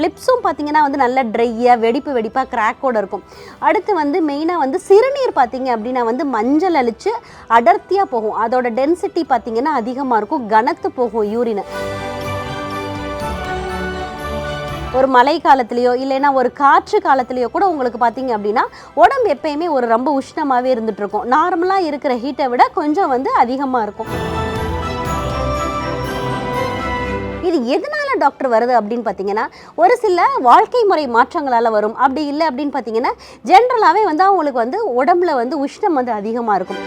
லிப்ஸும் பார்த்தீங்கன்னா வந்து நல்ல ட்ரையாக வெடிப்பாக கிராக்கோடு இருக்கும். அடுத்து வந்து மெயினாக வந்து சிறுநீர் பார்த்தீங்க அப்படின்னா வந்து மஞ்சள் அழிச்சு அடர்த்தியாக போகும். அதோட டென்சிட்டி பார்த்தீங்கன்னா அதிகமாக இருக்கும், கனத்து போகும் யூரின். ஒரு மழை காலத்துலேயோ இல்லைன்னா ஒரு காற்று காலத்துலேயோ கூட உங்களுக்கு பார்த்தீங்க அப்படின்னா உடம்பு எப்பயுமே ஒரு ரொம்ப உஷ்ணமாகவே இருந்துகிட்ருக்கும். நார்மலாக இருக்கிற ஹீட்டை விட கொஞ்சம் வந்து அதிகமாக இருக்கும். இது எதனால டாக்டர் வருது அப்படின்னு பார்த்தீங்கன்னா ஒரு சில வாழ்க்கை முறை மாற்றங்களால் வரும். அப்படி இல்லை அப்படின்னு பார்த்தீங்கன்னா ஜென்ரலாகவே வந்து அவங்களுக்கு வந்து உடம்புல வந்து உஷ்ணம் வந்து அதிகமாக இருக்கும்.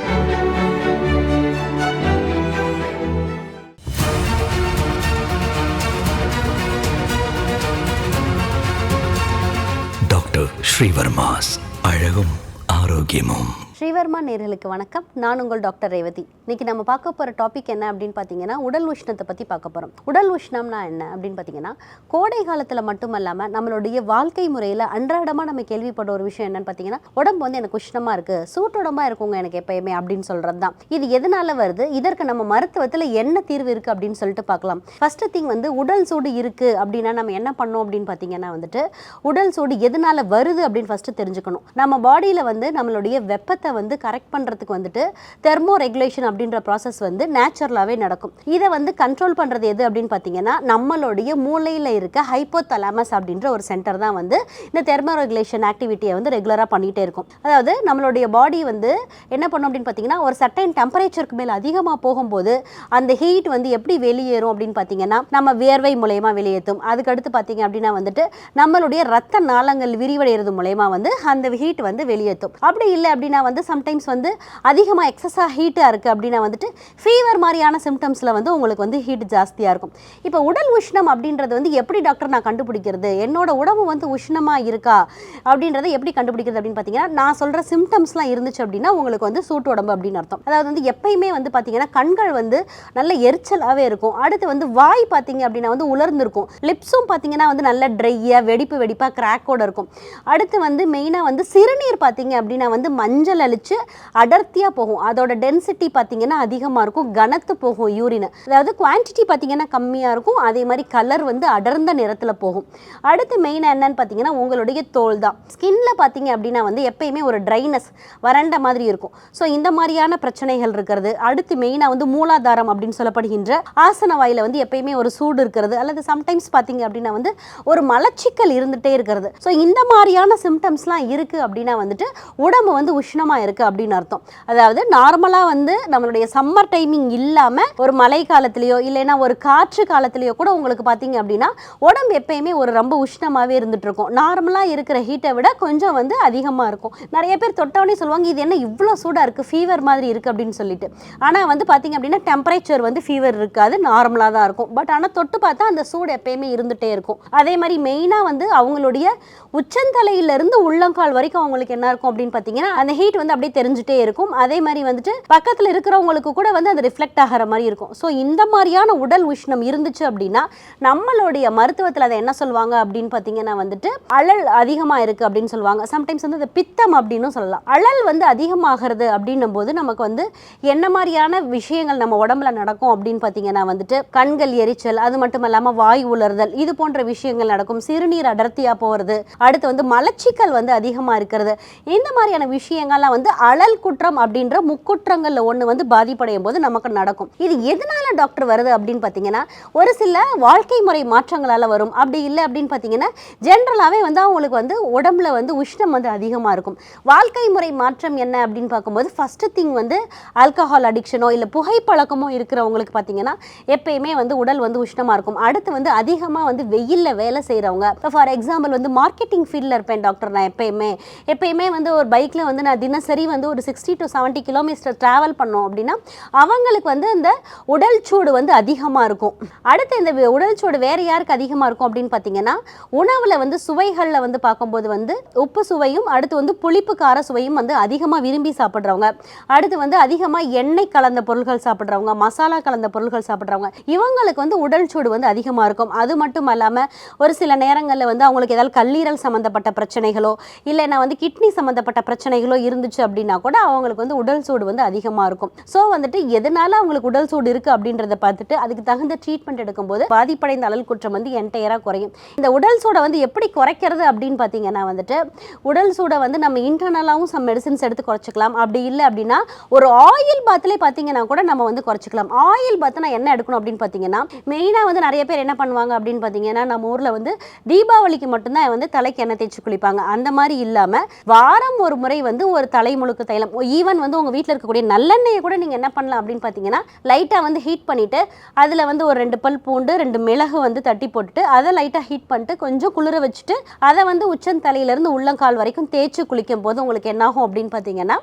டாக்டர் ஸ்ரீவர்மாஸ் அழகும் ஆரோக்கியமும். ஸ்ரீவர்மா நேயர்களுக்கு வணக்கம். நான் உங்கள் டாக்டர் ரேவதி. இன்னைக்கு நம்ம பார்க்க போகிற டாபிக் என்ன அப்படின்னு பார்த்தீங்கன்னா உடல் உஷ்ணத்தை பற்றி பார்க்க போகிறோம். உடல் உஷ்ணம்னா என்ன அப்படின்னு பார்த்தீங்கன்னா கோடை காலத்தில் மட்டும் இல்லாமல் நம்மளுடைய வாழ்க்கை முறையில் அன்றாடமாக நம்ம கேள்விப்பட்ட ஒரு விஷயம் என்னன்னு பார்த்தீங்கன்னா உடம்பு வந்து எனக்கு உஷ்ணமாக இருக்குது, சூட்டுடம்பாக இருக்குங்க எனக்கு எப்பயுமே அப்படின்னு சொல்கிறது தான். இது எதனால வருது, இதற்கு நம்ம மருத்துவத்தில் என்ன தீர்வு இருக்குது அப்படின்னு சொல்லிட்டு பார்க்கலாம். ஃபர்ஸ்ட் திங் வந்து உடல் சூடு இருக்குது அப்படின்னா நம்ம என்ன பண்ணோம் அப்படின்னு பார்த்தீங்கன்னா வந்துட்டு உடல் சூடு எதனால வருது அப்படின்னு ஃபஸ்ட்டு தெரிஞ்சுக்கணும். நம்ம பாடியில் வந்து நம்மளுடைய வெப்பத்தை வந்து கரெக்ட் பண்ணுறதுக்கு வந்துட்டு தெர்மோ ரெகுலேஷன் அப்படின்ற ப்ராசஸ் வந்து நேச்சுரலாகவே நடக்கும். இதை வந்து கண்ட்ரோல் பண்ணுறது எது அப்படின்னு பார்த்தீங்கன்னா நம்மளுடைய மூளையில் இருக்க ஹைப்போதலாமஸ் அப்படின்ற ஒரு சென்டர் தான் வந்து இந்த தெர்மோ ரெகுலேஷன் ஆக்டிவிட்டியை வந்து ரெகுலராக பண்ணிகிட்டே இருக்கும். அதாவது நம்மளுடைய பாடி வந்து என்ன பண்ணும் அப்படின்னு பார்த்தீங்கன்னா ஒரு சர்டைன் டெம்பரேச்சருக்கு மேலே அதிகமாக போகும்போது அந்த ஹீட் வந்து எப்படி வெளியேறும் அப்படின்னு பார்த்தீங்கன்னா நம்ம வியர்வை மூலயமா வெளியேற்றும். அதுக்கடுத்து பார்த்தீங்க அப்படின்னா வந்துட்டு நம்மளுடைய ரத்த நாளங்கள் விரிவடைகிறது மூலயமா வந்து அந்த ஹீட் வந்து வெளியேற்றும். அப்படி இல்லை அப்படின்னா வந்து சம்டைம்ஸ் வந்து அதிகமாக எக்ஸஸாக ஹீட்டாக இருக்குது அப்படின்னா வந்துட்டு ஃபீவர் மாதிரியான சிம்டம்ஸில் வந்து உங்களுக்கு வந்து ஹீட் ஜாஸ்தியாக இருக்கும். இப்போ உடல் உஷ்ணம் அப்படின்றது வந்து எப்படி டாக்டர் நான் கண்டுபிடிக்கிறது, என்னோட உடம்பு வந்து உஷ்ணமாக இருக்கா அப்படின்றத எப்படி கண்டுபிடிக்கிறது அப்படின்னு பார்த்தீங்கன்னா நான் சொல்கிற சிம்டம்ஸ்லாம் இருந்துச்சு அப்படின்னா உங்களுக்கு வந்து சூட்டு உடம்பு அப்படின்னு அர்த்தம். அதாவது வந்து எப்பயுமே வந்து பார்த்தீங்கன்னா கண்கள் வந்து நல்ல எரிச்சலாகவே இருக்கும். அடுத்து வந்து வாய் பார்த்தீங்க அப்படின்னா வந்து உலர்ந்துருக்கும். லிப்ஸும் பார்த்தீங்கன்னா வந்து நல்ல ட்ரையாக வெடிப்பாக கிராக்கோடு இருக்கும். அடுத்து வந்து மெயினாக வந்து சிறுநீர் பார்த்தீங்க அப்படின்னா வந்து மஞ்சள் அழிச்சு அடர்த்தியாக போகும். அதோட டென்சிட்டி பார்த்தீங்கன்னா அதிகமாக இருக்கும், கனத்து போகும் யூரின். அதாவது குவான்டிட்டி பார்த்தீங்கன்னா கம்மியாக இருக்கும், அதே மாதிரி கலர் வந்து அடர்ந்த நிறத்தில் போகும். அடுத்து மெயினாக என்னன்னு பார்த்தீங்கன்னா உங்களுடைய தோல் தான். ஸ்கின்ல பார்த்தீங்க அப்படின்னா வந்து எப்பயுமே ஒரு ட்ரைனஸ் வறண்ட மாதிரி இருக்கும். ஸோ இந்த மாதிரியான பிரச்சனைகள் இருக்கிறது. அடுத்து மெயினாக வந்து மூலாதாரம் அப்படின்னு சொல்லப்படுகின்ற ஆசன வாயில் வந்து எப்பயுமே ஒரு சூடு இருக்கிறது, அல்லது சம்டைம்ஸ் பார்த்தீங்க அப்படின்னா வந்து ஒரு மலச்சிக்கல் இருந்துகிட்டே இருக்கிறது. ஸோ இந்த மாதிரியான சிம்டம்ஸ்லாம் இருக்குது அப்படின்னா வந்துட்டு உடம்பு வந்து உஷ்ணமாக இருக்குது அப்படின்னு அர்த்தம். அதாவது நார்மலாக வந்து நம்மளுடைய சம்மர் டைமிங் இல்லாமல் ஒரு மழை காலத்துலேயோ இல்லைன்னா ஒரு காற்று காலத்துலேயோ கூட உங்களுக்கு பார்த்தீங்க அப்படின்னா உடம்பு எப்பயுமே ஒரு ரொம்ப உஷ்ணமாகவே இருந்துட்டு இருக்கும். நார்மலாக இருக்கிற ஹீட்டை விட கொஞ்சம் வந்து அதிகமாக இருக்கும். நிறைய பேர் தொட்டவனே சொல்லுவாங்க இது என்ன இவ்வளோ சூடாக இருக்குது, ஃபீவர் மாதிரி இருக்குது அப்படின்னு சொல்லிட்டு. ஆனால் வந்து பார்த்தீங்க அப்படின்னா டெம்பரேச்சர் வந்து ஃபீவர் இருக்காது, நார்மலாக தான் இருக்கும். பட் ஆனால் தொட்டு பார்த்தா அந்த சூடு எப்பயுமே இருந்துகிட்டே இருக்கும். அதே மாதிரி மெயினாக வந்து அவங்களுடைய உச்சந்தலையிலிருந்து உள்ளங்கால் வரைக்கும் அவங்களுக்கு என்ன இருக்கும் அப்படின்னு பார்த்தீங்கன்னா அந்த ஹீட் வந்து அப்படியே தெரிஞ்சுட்டே இருக்கும். அதே மாதிரி வந்துட்டு பக்கத்தில் இருக்கிறவங்களுக்கு கூட வந்து அது ரிஃப்ளெக்ட் ஆகிற மாதிரி இருக்கும். ஸோ இந்த மாதிரியான உடல் உஷ்ணம் இருந்துச்சு அப்படின்னா நம்மளுடைய மருத்துவத்தில் அதை என்ன சொல்லுவாங்க அப்படின்னு பார்த்தீங்கன்னா வந்துட்டு அழல் அதிகமாக இருக்குது அப்படின்னு சொல்லுவாங்க. சம்டைம்ஸ் வந்து அது பித்தம் அப்படின்னு சொல்லலாம். அழல் வந்து அதிகமாகிறது அப்படின்னும் போது நமக்கு வந்து என்ன மாதிரியான விஷயங்கள் நம்ம உடம்புல நடக்கும் அப்படின்னு பார்த்தீங்கன்னா வந்துட்டு கண்கள் எரிச்சல், அது மட்டும் இல்லாமல் வாய் உலர்தல், இது போன்ற விஷயங்கள் நடக்கும். சிறுநீர் அடர்த்தியாக போகிறது, அடுத்து வந்து மலச்சிக்கல் வந்து அதிகமாக இருக்கிறது. இந்த மாதிரியான விஷயங்கள்லாம் வந்து அழல் குற்றம் அப்படின்ற முக்குற்றங்கள்ல ஒன்று வந்து பாதிப்படையும் போது நமக்கு நடக்கும். இது எதனால டாக்டர் வருது அப்படின்னு பார்த்தீங்கன்னா ஒரு சில வாழ்க்கை முறை மாற்றங்களால் வரும். அப்படி இல்லை அப்படின்னு பார்த்தீங்கன்னா ஜென்ரலாகவே வந்து அவங்களுக்கு வந்து உடம்புல வந்து உஷ்ணம் வந்து அதிகமாக இருக்கும். வாழ்க்கை முறை மாற்றம் என்ன அப்படின்னு பார்க்கும்போது ஃபர்ஸ்ட் திங் வந்து ஆல்கஹால் அடிக்ஷனோ இல்லை புகைப்பழக்கமோ இருக்கிறவங்களுக்கு பார்த்தீங்கன்னா எப்பயுமே வந்து உடல் வந்து உஷ்ணமாக இருக்கும். அடுத்து வந்து அதிகமாக வந்து வெயிலில் வேலை செய்கிறவங்க, ஃபார் எக்ஸாம்பிள் வந்து மார்க்கெட்டிங் ஃபீல்டில் இருப்பேன் டாக்டர் நான் எப்பயுமே வந்து ஒரு பைக்கில் வந்து நான் தினசரி வந்து ஒரு 60 to 70 கிலோமீட்டர் ட்ராவல் பண்ணோம் அப்படின்னா அவங்களுக்கு வந்து இந்த உடல் சூடு வந்து அதிகமாக இருக்கும். அடுத்து இந்த உடல் சூடு வேறு யாருக்கு அதிகமாக இருக்கும் அப்படின்னு பார்த்தீங்கன்னா உணவில் வந்து சுவைகளில் வந்து பார்க்கும்போது வந்து உப்பு சுவையும் அடுத்து வந்து புளிப்பு கார சுவையும் வந்து அதிகமாக விரும்பி சாப்பிட்றவங்க, அடுத்து வந்து அதிகமாக எண்ணெய் கலந்த பொருட்கள் சாப்பிட்றவங்க, மசாலா கலந்த பொருட்கள் சாப்பிட்றவங்க, இவங்களுக்கு வந்து உடல் சூடு வந்து அதிகமாக இருக்கும். அது மட்டும் இல்லாமல் ஒரு சில நேரங்களில் வந்து அவங்களுக்கு ஏதாவது கல்லீரல் சம்மந்தப்பட்ட பிரச்சனைகளோ இல்லைன்னா வந்து கிட்னி சம்மந்தப்பட்ட பிரச்சனைகளோ இருந்துச்சு அப்படின்னா கூட அவங்களுக்கு வந்து உடல் சூடு வந்து அதிகமாக இருக்கும். ஸோ வந்துட்டு எதனால அவங்களுக்கு உடல் சூடு இருக்கு அப்படின்றத பார்த்துட்டு அதுக்கு தகுந்த ட்ரீட்மெண்ட் எடுக்கும்போது பாதிப்படைந்த அழல் குற்றம் வந்து என்டையராக குறையும். இந்த உடல் சூடை வந்து எப்படி குறைக்கிறது அப்படின்னு பார்த்தீங்கன்னா வந்துட்டு உடல் சூடை வந்து நம்ம இன்டர்னலாகவும் சம் மெடிசின்ஸ் எடுத்து குறைச்சிக்கலாம். அப்படி இல்லை அப்படின்னா ஒரு ஆயில் பாத்திலே பார்த்தீங்கன்னா கூட நம்ம வந்து குறைச்சிக்கலாம். ஆயில் பாத்து நான் என்ன எடுக்கணும் அப்படின்னு பார்த்தீங்கன்னா மெயினாக வந்து நிறைய பேர் என்ன பண்ணுவாங்க அப்படின்னு பார்த்தீங்கன்னா நம்ம ஊரில் வந்து தீபாவளிக்கு மட்டும்தான் வந்து தலைக்கு எண்ணெய் தேய்ச்சி குளிப்பாங்க. அந்த மாதிரி இல்லாமல் வாரம் ஒரு முறை வந்து ஒரு தலை முழுக்க தைலம், ஈவன் வந்து உங்கள் வீட்டில் இருக்கக்கூடிய நல்லெண்ணெயை கூட நீங்கள் என்ன பண்ணலாம் அப்படின்னு பார்த்தீங்கன்னா லைட்டாக வந்து ஹீட் பண்ணிவிட்டு அதில் வந்து ஒரு 2 பல் பூண்டு 2 மிளகு வந்து தட்டி போட்டுட்டு அதை லைட்டாக ஹீட் பண்ணிட்டு கொஞ்சம் குளிர வச்சுட்டு அதை வந்து உச்சந்தலையிலேருந்து உள்ளங்கால் வரைக்கும் தேய்ச்சி குளிக்கும் போது உங்களுக்கு என்னாகும் அப்படின்னு பார்த்தீங்கன்னா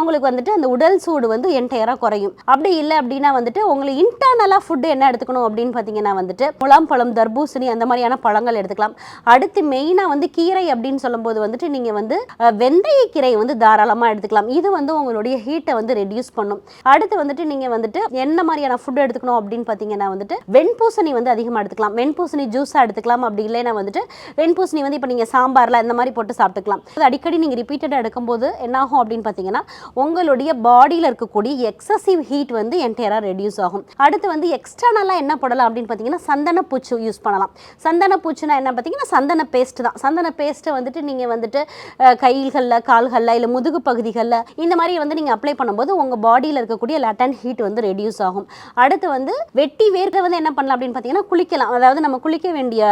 உங்களுக்கு வந்துட்டு அந்த உடல் சூடு வந்து என்டையராக குறையும். அப்படி இல்லை அப்படின்னா வந்துட்டு உங்களுக்கு இன்டர்னலாக ஃபுட்டு என்ன எடுத்துக்கணும் அப்படின்னு பார்த்தீங்கன்னா வந்துட்டு முலாம்பழம், தர்பூசணி அந்த மாதிரியான பழங்கள் எடுத்துக்கலாம். அடுத்து மெயினாக வந்து கீரை அப்படின்னு சொல்லும்போது வந்துட்டு நீங்கள் வந்து வெந்தய கீரை வந்து தாராளமாக எடுத்துக்கலாம். இது வந்து உங்களுடைய ஹீட்டை வந்து ரெடியூஸ் பண்ணும். அடுத்து வந்துட்டு நீங்கள் வந்துட்டு என்ன மாதிரியான ஃபுட் எடுத்துக்கணும் அப்படின்னு பார்த்தீங்கன்னா வந்துட்டு வெண்பூசணி வந்து அதிகமாக எடுத்துக்கலாம். வெண்பூசணி ஜூஸாக எடுத்துக்கலாம். அப்படி இல்லைன்னா வந்துட்டு வெண்பூசணி வந்து இப்போ நீங்கள் சாம்பாரில் இந்த மாதிரி போட்டு சாப்பிட்டுக்கலாம். அது அடிக்கடி நீங்கள் ரிப்பீட்டடாக எடுக்கும்போது என்னாகும் அப்படின்னு பார்த்தீங்கன்னா உங்களுடைய பாடியில் இருக்கக்கூடிய எக்ஸசிவ் ஹீட் வந்து என்டையராக ரெடியூஸ் ஆகும். அடுத்து வந்து எக்ஸ்டர்னலாக என்ன போடலாம் அப்படின்னு பார்த்தீங்கன்னா சந்தன பூச்சி யூஸ் பண்ணலாம். சந்தன பூச்சினா என்ன பார்த்தீங்கன்னா சந்தன பேஸ்ட் தான். சந்தன பேஸ்ட்டை வந்துட்டு நீங்கள் வந்துட்டு கைகளில், கால்களில், இல்லை முதுகு பகுதிகளில் இந்த மாதிரி வந்து நீங்கள் அப்ளை பண்ணும்போது உங்கள் பாடியில் இருக்கக்கூடிய லேட்டன் ஹீட் வந்து ரெடியூஸ் ஆகும். அடுத்து வந்து வெட்டி வேர்க்க வந்து என்ன பண்ணலாம் அப்படின்னு பார்த்தீங்கன்னா குளிக்கலாம். அதாவது நம்ம குளிக்க வேண்டிய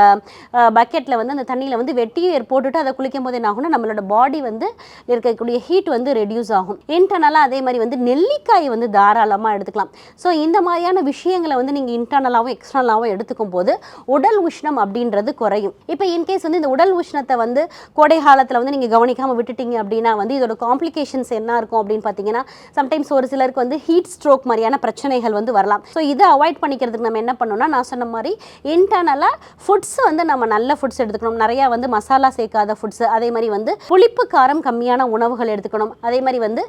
பக்கெட்டில் வந்து அந்த தண்ணியில் வந்து வெட்டி வேர் போட்டுட்டு அதை குளிக்கும் போது என்ன ஆகும்னா நம்மளோட பாடி வந்து இருக்கக்கூடிய ஹீட் வந்து ரெடியூஸ் ஆகும். இன்டர்னலாக அதே மாதிரி வந்து நெல்லிக்காய் வந்து தாராளமாக எடுத்துக்கலாம். ஸோ இந்த மாதிரியான விஷயங்களை வந்து நீங்கள் இன்டர்னலாகவும் எக்ஸ்டர்னலாகவும் எடுத்துக்கும் போது உடல் உஷ்ணம் அப்படின்றது குறையும். இப்போ இன்கேஸ் வந்து இந்த உடல் உஷ்ணத்தை வந்து கோடை காலத்தில் வந்து நீங்கள் கவனிக்காமல் விட்டுட்டீங்க அப்படின்னா வந்து இதோட காம்ப்ளிகேஷன்ஸ் என்ன இருக்கும் அப்படின்னு பார்த்தீங்கன்னா சம்டைம்ஸ் ஒரு சிலருக்கு வந்து ஹீட் ஸ்ட்ரோக் மாதிரியான பிரச்சனைகள் வந்து வரலாம். ஸோ இதை அவாய்ட் பண்ணிக்கிறதுக்கு நம்ம என்ன பண்ணணும்னா நான் சொன்ன மாதிரி இன்டர்னலாக ஃபுட்ஸ் வந்து நம்ம நல்ல ஃபுட்ஸ் எடுத்துக்கணும். நிறையா வந்து மசாலா சேர்க்காத ஃபுட்ஸ், அதே மாதிரி வந்து புளிப்பு காரம் கம்மியான உணவுகள் எடுத்துக்கணும். அதே மாதிரி வந்து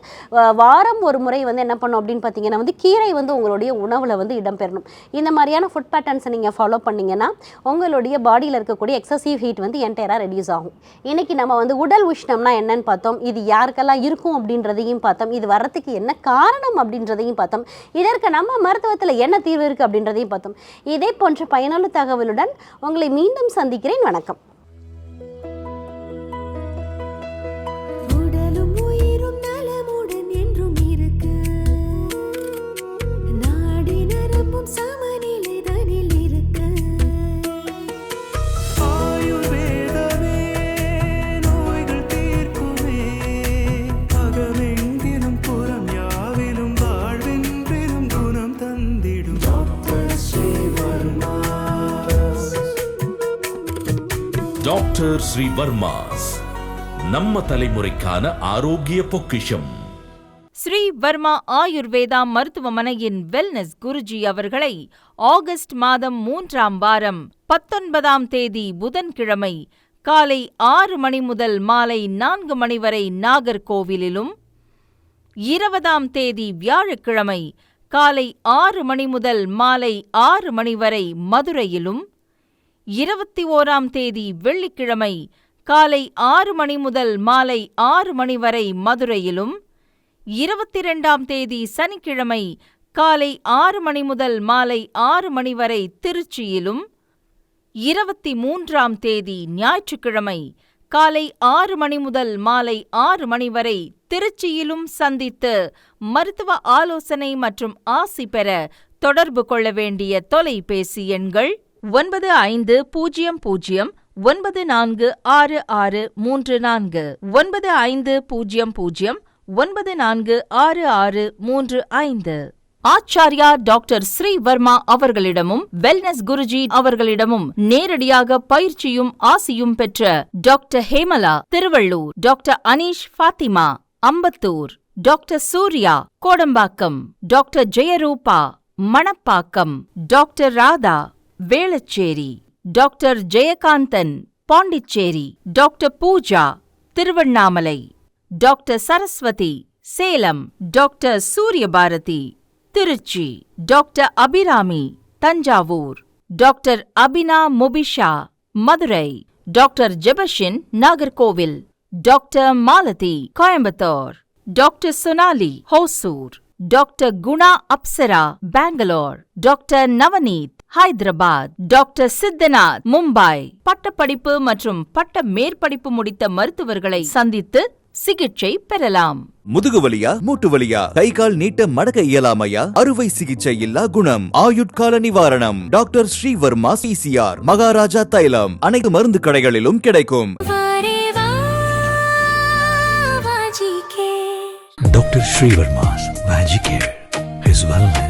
வாரம் ஒரு முறை வந்து என்ன பண்ணணும் அப்படின்னு பார்த்தீங்கன்னா வந்து கீரை வந்து உங்களுடைய உணவில் வந்து இடம்பெறணும். இந்த மாதிரியான ஃபுட் பேட்டர்ன்ஸை நீங்கள் ஃபாலோ பண்ணிங்கன்னா உங்களுடைய பாடியில் இருக்கக்கூடிய எக்ஸசிவ் ஹீட் வந்து என்டையராக ரெடியூஸ் ஆகும். இன்னைக்கு நம்ம வந்து உடல் உஷ்ணம்னா என்னன்னு பார்த்தோம். இது யாருக்கெல்லாம் இருக்கும் அப்படின்றதையும் பார்த்தோம். இது வர்றதுக்கு என்ன காரணம் அப்படின்றதையும் பார்த்தோம். இதற்கு நம்ம மருத்துவத்தில் என்ன தீர்வு இருக்குது அப்படின்றதையும் பார்த்தோம். இதே போன்ற பயனுள்ள தகவலுடன் உங்களை மீண்டும் சந்திக்கிறேன். வணக்கம். டாக்டர் ஸ்ரீ வர்மாஸ், நம்ம தலைமுறைக்கான ஆரோக்கிய பொக்கிஷம். ஸ்ரீ வர்மா ஆயுர்வேதா மருத்துவமனையின் வெல்னஸ் குருஜி அவர்களை ஆகஸ்ட் மாதம் 3ஆம் வாரம் 19ஆம் தேதி புதன்கிழமை காலை 6 மணி முதல் மாலை 4 மணி வரை நாகர்கோவிலிலும், 20ஆம் தேதி வியாழக்கிழமை காலை 6 மணி முதல் மாலை 6 மணி வரை மதுரையிலும், 21ஆம் தேதி வெள்ளிக்கிழமை காலை 6 மணி முதல் மாலை 6 மணி வரை மதுரையிலும், 22ஆம் தேதி சனிக்கிழமை காலை 6 மணி முதல் மாலை 6 மணி வரை திருச்சியிலும், 23ஆம் தேதி ஞாயிற்றுக்கிழமை காலை 6 மணி முதல் மாலை 6 மணி வரை திருச்சியிலும் சந்தித்து மருத்துவ ஆலோசனை மற்றும் ஆசி பெற தொடர்பு கொள்ள வேண்டிய தொலைபேசி எண்கள் 9500 946634 9500 946635. ஆச்சார்யா டாக்டர் ஸ்ரீ வர்மா அவர்களிடமும் வெல்னஸ் குருஜி அவர்களிடமும் நேரடியாக பயிற்சியும் ஆசியும் பெற்ற doctor Hemala Tiruvallur, doctor Aneesh Fathima Ambattur, doctor Surya Kodambakkam, doctor Jeyarooba Manappakkam, doctor Radha Velachery, doctor Jayakanthan Pondicherry, doctor Pooja Tiruvannamalai, doctor Saraswathi Salem, doctor Suryabharathi Trichy, doctor Abirami Thanjavur, doctor Abina Mubisha Madurai, doctor Jebashin Nagercoil, doctor Malathi Coimbatore, doctor Sonali Hosur, doctor Guna Apsara, Bangalore. Doctor Navneeth, Hyderabad. Doctor Siddhanath, Mumbai. பட்டப்படிப்பு மற்றும் பட்ட மேற்படிப்பு முடித்த மருத்துவர்களை சந்தித்து சிகிச்சை பெறலாம். முதுகு வலியா, மூட்டு வலியா, கை கால் நீட்ட மடக்க இயலாமையா, அறுவை சிகிச்சை இல்லா குணம், ஆயுட்கால நிவாரணம். டாக்டர் ஸ்ரீவர்மா PCR, மகாராஜா தைலம். அனைத்து மருந்து கடைகளிலும் கிடைக்கும். Dr. Srivarma's Magic Care, his wellness.